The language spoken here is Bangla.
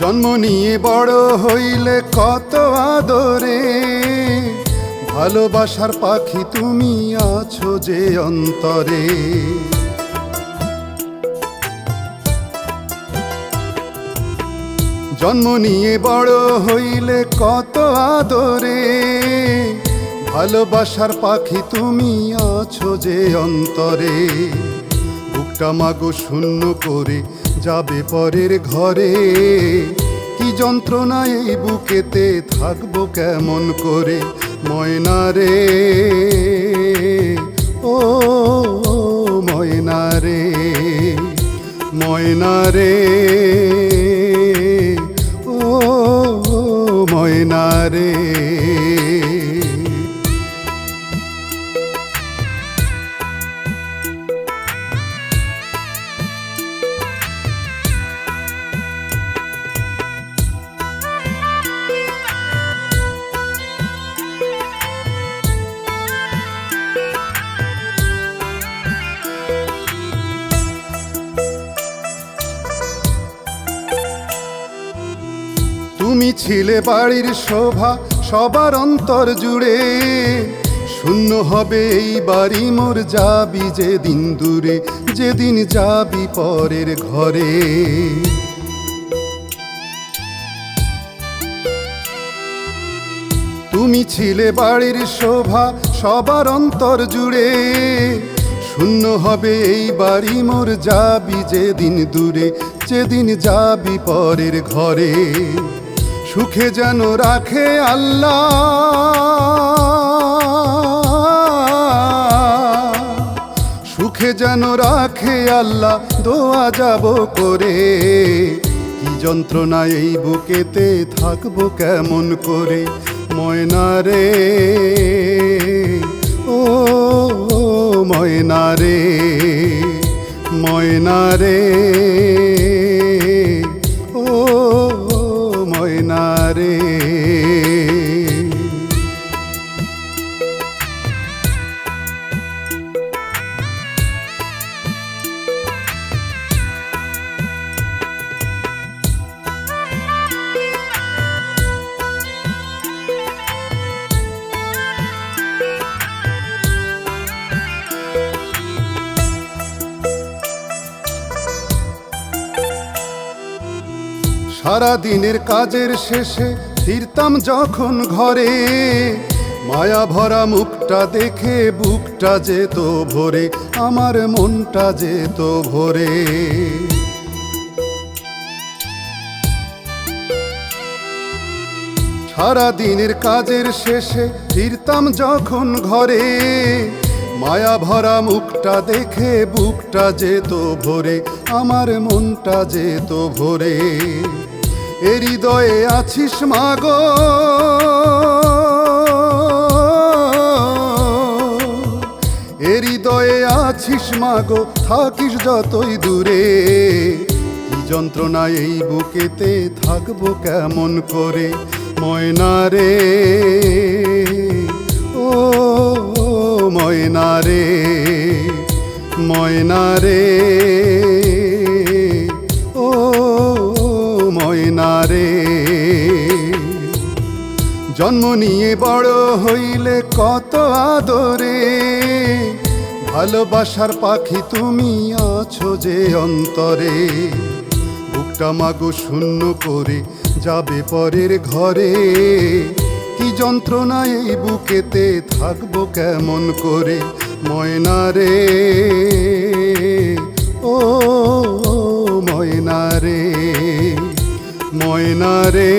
জন্ম নিয়ে বড় হইলে কত আদরে, ভালোবাসার পাখি তুমি আছো যে অন্তরে। জন্ম নিয়ে বড় হইলে কত আদরে, ভালোবাসার পাখি তুমি আছো যে অন্তরে। বুকটা মাগো শূন্য করে যাবে পরের ঘরে, কি যন্ত্রণা এই বুকেতে থাকবো কেমন করে। ময়না রে ও ময়না রে, ময়না রে ও ময়না রে। তুমি ছিলে বাড়ির শোভা সবার অন্তর জুড়ে, শূন্য হবে এই বাড়ি মোর যাবি যেদিন দূরে, যেদিন যাবি পরের ঘরে। তুমি ছিলে বাড়ির শোভা সবার অন্তর জুড়ে, শূন্য হবে এই বাড়ি মোর যাবি যেদিন দূরে, যেদিন যাবি পরের ঘরে। সুখে যেন রাখে আল্লাহ, সুখে যেন রাখে আল্লাহ দোয়া যাব করে। কি যন্ত্রণা এই বুকেতে থাকবো কেমন করে। ময়না রে ও ময়না রে, ময়না রে ও ময়না রে। সারা দিনের কাজের শেষে ফিরতাম যখন ঘরে, মায়া ভরা মুখটা দেখে বুকটা যেত ভরে, আমার মনটা যেত ভরে। সারা দিনের কাজের শেষে ফিরতাম যখন ঘরে, মায়া ভরা মুখটা দেখে বুকটা যেত ভরে, আমার মনটা যেত ভরে। এ হৃদয়ে আছিস মাগো, এ হৃদয়ে আছিস মাগো, থাকিস যতই দূরে। কি যন্ত্রণা এই বুকেতে থাকবো কেমন করে। ময়না রে ও ময়না রে, ময়না রে ও ময়না রে। জন্ম নিয়ে বড় হইলে কত আদরে, ভালোবাসার পাখি তুমি আছো যে অন্তরে। বুকটা মাগো শূন্য করে যাবে পরের ঘরে, কি যন্ত্রণা এই বুকেতে থাকবো কেমন করে। ময়না রে ও ময়না রে, ময়না রে।